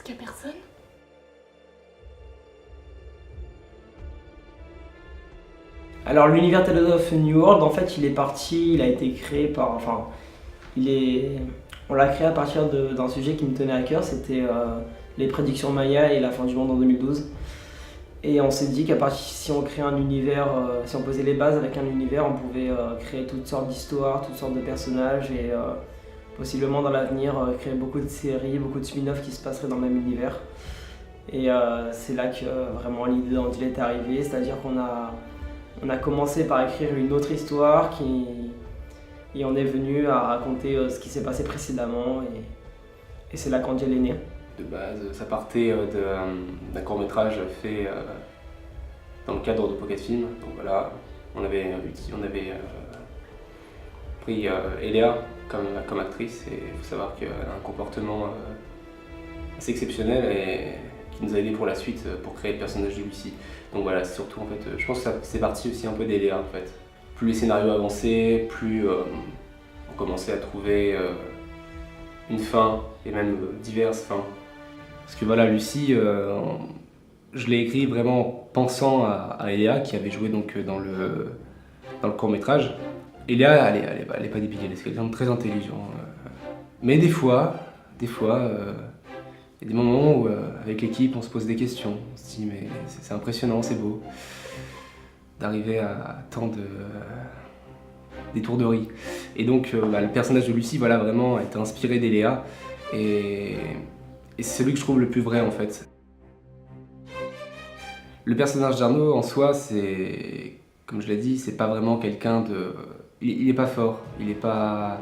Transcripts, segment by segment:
qu'il y a personne? Alors l'univers Tales of New World, en fait, il est parti, il a été créé par, enfin, on l'a créé à partir d'un sujet qui me tenait à cœur, c'était les prédictions Maya et la fin du monde en 2012. Et on s'est dit si on crée un univers, si on posait les bases avec un univers, on pouvait créer toutes sortes d'histoires, toutes sortes de personnages et possiblement dans l'avenir créer beaucoup de séries, beaucoup de spin-offs qui se passeraient dans le même univers. Et c'est là que vraiment l'idée d'Andil est arrivée, c'est-à-dire on a commencé par écrire une autre histoire et on est venu à raconter ce qui s'est passé précédemment et c'est là qu'Angel est né. De base, ça partait d'un court-métrage fait dans le cadre de Pocket Film. Donc voilà, on avait pris Eléa comme actrice et il faut savoir qu'elle a un comportement assez exceptionnel et qui nous a aidé pour la suite pour créer le personnage de Lucie. Donc voilà, c'est surtout en fait, je pense que c'est parti aussi un peu d'Eléa en fait. Plus les scénarios avançaient, plus on commençait à trouver une fin et même diverses fins. Parce que voilà, Lucie, je l'ai écrit vraiment en pensant à Eléa qui avait joué donc dans le court-métrage. Eléa, elle est pas débile, elle est quelqu'un de très intelligent. Mais des fois, il y a des moments où avec l'équipe on se pose des questions. On se dit mais c'est impressionnant, c'est beau d'arriver à tant d'étourderies. Et donc le personnage de Lucie voilà, vraiment a été inspiré d'Eléa et c'est celui que je trouve le plus vrai en fait. Le personnage d'Arnaud en soi, c'est, comme je l'ai dit, c'est pas vraiment quelqu'un de... Il est pas fort, il est pas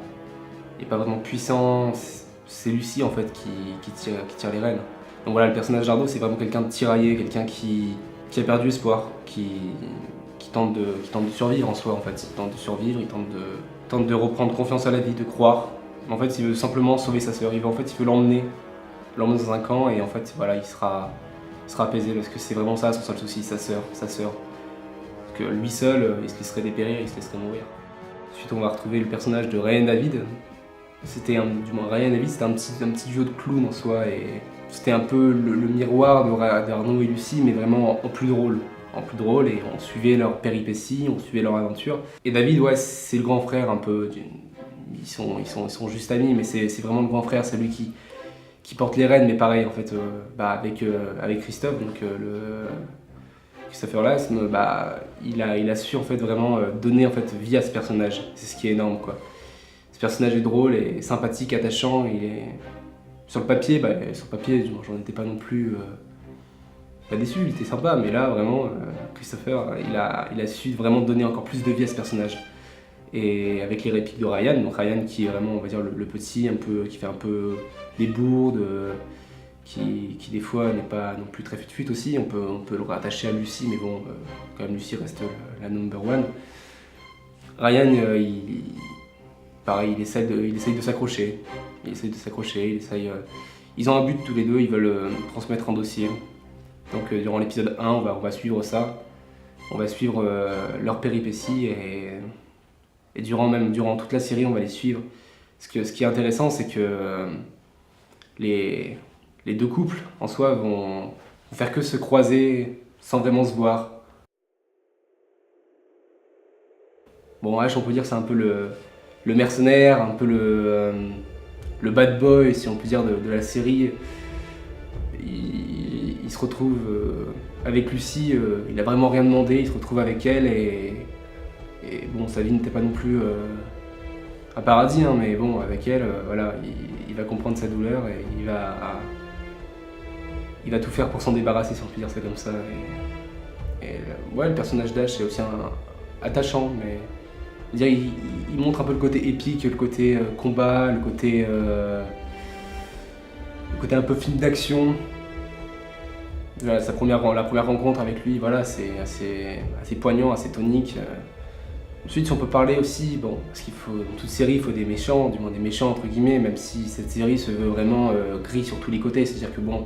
vraiment puissant, c'est Lucie en fait qui tire les rênes. Donc voilà, le personnage d'Arnaud c'est vraiment quelqu'un de tiraillé, quelqu'un qui a perdu espoir, qui tente de survivre en soi en fait. Il tente de survivre, il tente de reprendre confiance à la vie, de croire. En fait il veut simplement sauver sa sœur, il veut l'emmener dans un camp et en fait voilà il sera apaisé parce que c'est vraiment ça son seul souci, sa sœur. Parce que lui seul, il se laisserait dépérir, il se laisserait mourir. Ensuite on va retrouver le personnage de Ryan David. Ryan David c'était un petit duo de clown en soi et c'était un peu le miroir d'Arnaud et Lucie mais vraiment en plus drôle. Et on suivait leurs péripéties, on suivait leur aventure. Et David ouais c'est le grand frère un peu, ils sont juste amis mais c'est vraiment le grand frère, c'est lui qui porte les rênes, mais pareil en fait, avec Christophe, donc Christopher Lasme, il a su en fait vraiment donner en fait vie à ce personnage. C'est ce qui est énorme quoi. Ce personnage est drôle et sympathique, attachant. Il est sur le papier, j'en étais pas non plus pas déçu. Il était sympa, mais là vraiment Christopher, il a su vraiment donner encore plus de vie à ce personnage. Et avec les répliques de Ryan, donc Ryan qui est vraiment on va dire le petit un peu qui fait un peu des bourdes, qui des fois n'est pas non plus très fut aussi, on peut le rattacher à Lucie mais bon quand même Lucie reste la number one. Ryan pareil il essaye de s'accrocher, ils ont un but tous les deux, ils veulent transmettre un dossier. Donc durant l'épisode 1 on va suivre ça, on va suivre leurs péripéties et durant toute la série, on va les suivre. Ce qui est intéressant, c'est que les deux couples, en soi, vont faire que se croiser sans vraiment se voir. Bon, H, on peut dire que c'est un peu le mercenaire, un peu le bad boy, si on peut dire, de la série. Il se retrouve avec Lucie, il a vraiment rien demandé, il se retrouve avec elle et bon, sa vie n'était pas non plus un paradis, hein, mais bon, avec elle, voilà, il va comprendre sa douleur et il va tout faire pour s'en débarrasser, si on peut dire ça comme ça. Ouais, le personnage d'Ash est aussi attachant, mais je veux dire, il montre un peu le côté épique, le côté combat, le côté un peu film d'action. Voilà, la première rencontre avec lui, voilà, c'est assez poignant, assez tonique. Ensuite, si on peut parler aussi, bon, parce dans toute série, il faut des méchants, du moins des méchants entre guillemets, même si cette série se veut vraiment gris sur tous les côtés, c'est-à-dire que bon,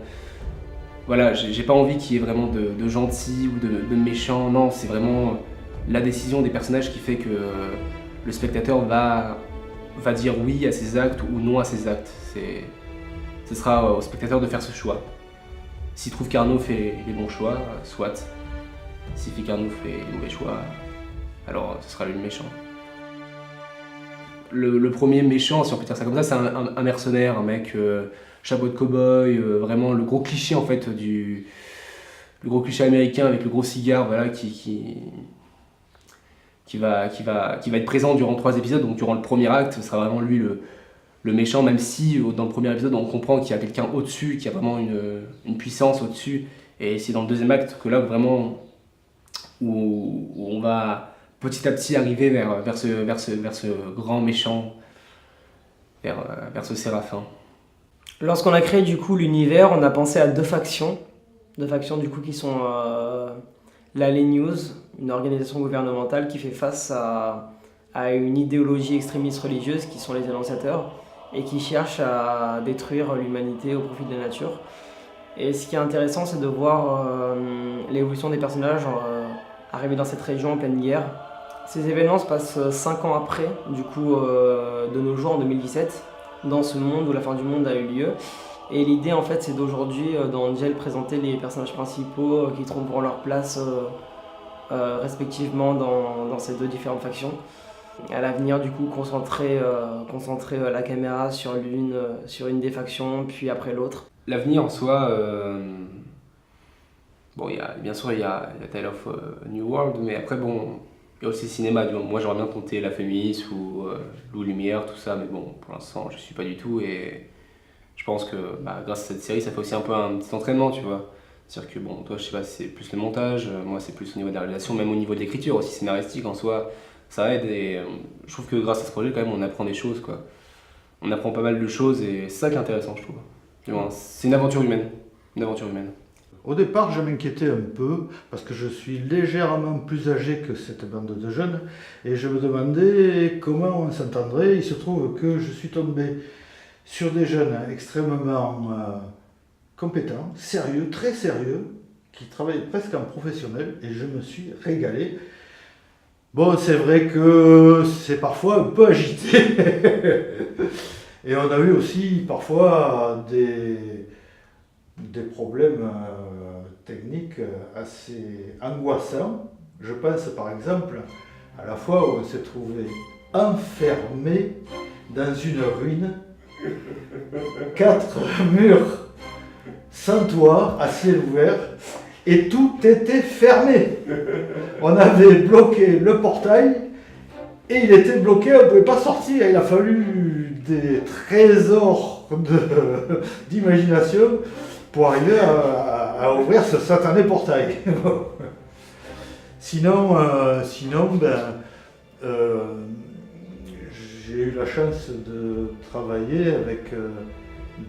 voilà, j'ai pas envie qu'il y ait vraiment de gentils ou de méchants, non, c'est vraiment la décision des personnages qui fait que le spectateur va dire oui à ses actes ou non à ses actes. ce sera au spectateur de faire ce choix. S'il trouve qu'Arnaud fait les bons choix, soit. S'il fait qu'Arnaud fait les mauvais choix, alors ce sera lui le méchant. Le premier méchant, si on peut dire ça comme ça, c'est un mercenaire, un mec chapeau de cow-boy, vraiment le gros cliché en fait le gros cliché américain avec le gros cigare, voilà, qui va être présent durant 3 épisodes. Donc durant le premier acte, ce sera vraiment lui le méchant, même si dans le premier épisode on comprend qu'il y a quelqu'un au-dessus, qu'il y a vraiment une puissance au-dessus. Et c'est dans le deuxième acte que là vraiment où on va petit à petit arriver vers ce grand méchant, vers ce séraphin. Lorsqu'on a créé du coup l'univers, on a pensé à deux factions du coup qui sont l'Alley News, une organisation gouvernementale qui fait face à une idéologie extrémiste religieuse qui sont les annonciateurs et qui cherchent à détruire l'humanité au profit de la nature. Et ce qui est intéressant, c'est de voir l'évolution des personnages arriver dans cette région en pleine guerre. Ces événements se passent 5 ans après, du coup, de nos jours en 2017, dans ce monde où la fin du monde a eu lieu. Et l'idée, en fait, c'est d'aujourd'hui, d'Angel, présenter les personnages principaux qui trouveront leur place respectivement dans ces deux différentes factions. À l'avenir, du coup, concentrer la caméra sur une des factions, puis après l'autre. L'avenir en soi, bon, bien sûr il y a Tale of New World, mais après bon, il y a aussi le cinéma. Moi j'aimerais bien tenter La Fémis ou Loup Lumière, tout ça, mais bon, pour l'instant je suis pas du tout, et je pense que grâce à cette série ça fait aussi un peu un petit entraînement, tu vois. C'est-à-dire que bon, toi je sais pas, c'est plus le montage, moi c'est plus au niveau de la réalisation, même au niveau de l'écriture aussi scénaristique en soi, ça aide, et je trouve que grâce à ce projet quand même on apprend des choses, quoi. On apprend pas mal de choses et c'est ça qui est intéressant, je trouve. Du moins, c'est une aventure humaine. Une aventure humaine. Au départ, je m'inquiétais un peu parce que je suis légèrement plus âgé que cette bande de jeunes et je me demandais comment on s'entendrait. Il se trouve que je suis tombé sur des jeunes extrêmement compétents, sérieux, très sérieux, qui travaillaient presque en professionnel et je me suis régalé. Bon, c'est vrai que c'est parfois un peu agité. Et on a eu aussi parfois des problèmes techniques assez angoissants. Je pense par exemple à la fois où on s'est trouvé enfermé dans une ruine, 4 murs sans toit, à ciel ouvert, et tout était fermé. On avait bloqué le portail et il était bloqué, on ne pouvait pas sortir. Il a fallu des trésors d'imagination pour arriver à ouvrir ce satané portail. Sinon, j'ai eu la chance de travailler avec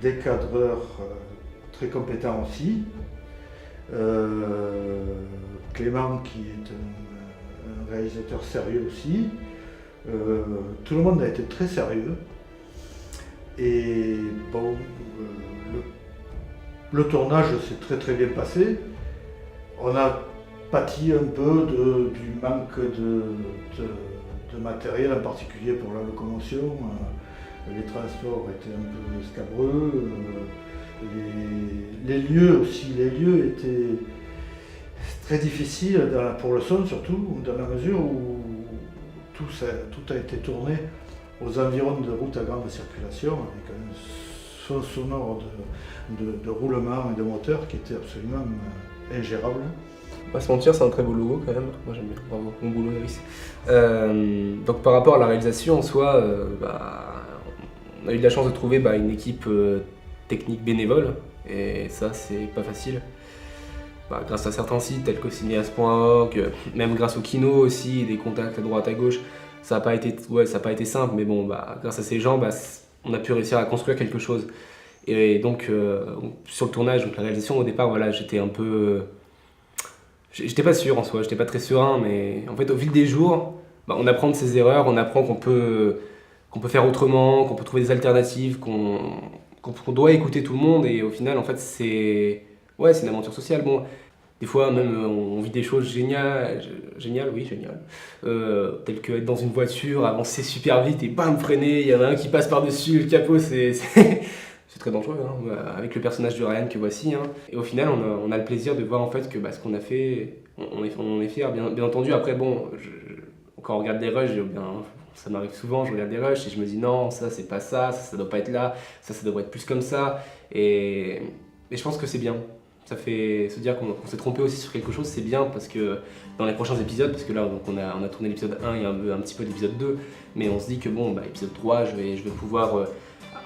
des cadreurs très compétents aussi. Clément qui est un réalisateur sérieux aussi. Tout le monde a été très sérieux. Et bon, le tournage s'est très très bien passé. On a pâti un peu du manque de matériel, en particulier pour la locomotion. Les transports étaient un peu scabreux. Les lieux aussi, étaient très difficiles pour le son, surtout dans la mesure où tout a été tourné aux environs de routes à grande circulation, avec un son sonore de roulement et de moteur qui était absolument ingérable. On va pas se mentir, c'est un très beau logo quand même. Moi j'aime bien. Bravo, bon boulot, Iris. Donc par rapport à la réalisation en soi, on a eu de la chance de trouver une équipe technique bénévole, et ça c'est pas facile. Grâce à certains sites tels que cineas.org, même grâce au Kino aussi, des contacts à droite à gauche, ça n'a pas été simple, mais bon, grâce à ces gens, on a pu réussir à construire quelque chose. Et donc sur le tournage, donc la réalisation, au départ, j'étais un peu, j'étais pas sûr en soi, j'étais pas très serein, mais en fait au fil des jours, on apprend de ses erreurs, on apprend qu'on peut faire autrement, qu'on peut trouver des alternatives, qu'on doit écouter tout le monde, et au final en fait c'est une aventure sociale. Bon, des fois même on vit des choses géniales, telles que être dans une voiture, avancer super vite et bam, freiner, il y en a un qui passe par-dessus le capot, c'est c'est très dangereux, hein, avec le personnage de Ryan que voici. Hein. Et au final, on a le plaisir de voir en fait que ce qu'on a fait, on est fiers, bien entendu. Après, bon, quand on regarde des rushs, ça m'arrive souvent, je regarde des rushs et je me dis non, ça c'est pas ça doit pas être là, ça devrait être plus comme ça. Et je pense que c'est bien. Ça fait se dire qu'on s'est trompé aussi sur quelque chose, c'est bien parce que dans les prochains épisodes, parce que là donc on a tourné l'épisode 1 et un petit peu l'épisode 2, mais on se dit que bon, épisode 3, je vais pouvoir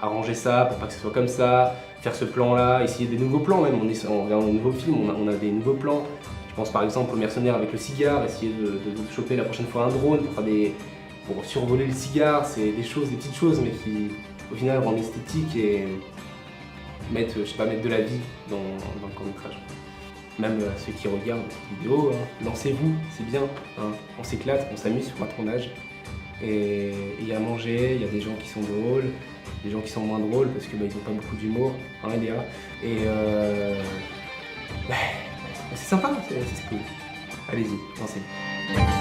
arranger ça pour pas que ce soit comme ça, faire ce plan-là, essayer des nouveaux plans même, on regarde un nouveau film, on a des nouveaux plans. Je pense par exemple au mercenaire avec le cigare, essayer de choper la prochaine fois un drone pour survoler le cigare, c'est des petites choses, mais qui au final rendent esthétique et mettre de la vie dans le court-métrage. Même ceux qui regardent cette vidéo, hein, lancez-vous, c'est bien, hein, on s'éclate, on s'amuse sur un tournage. Et il y a à manger, il y a des gens qui sont drôles, des gens qui sont moins drôles parce que ils n'ont pas beaucoup d'humour, hein Léa. Et c'est sympa, c'est cool. Allez-y, lancez-vous.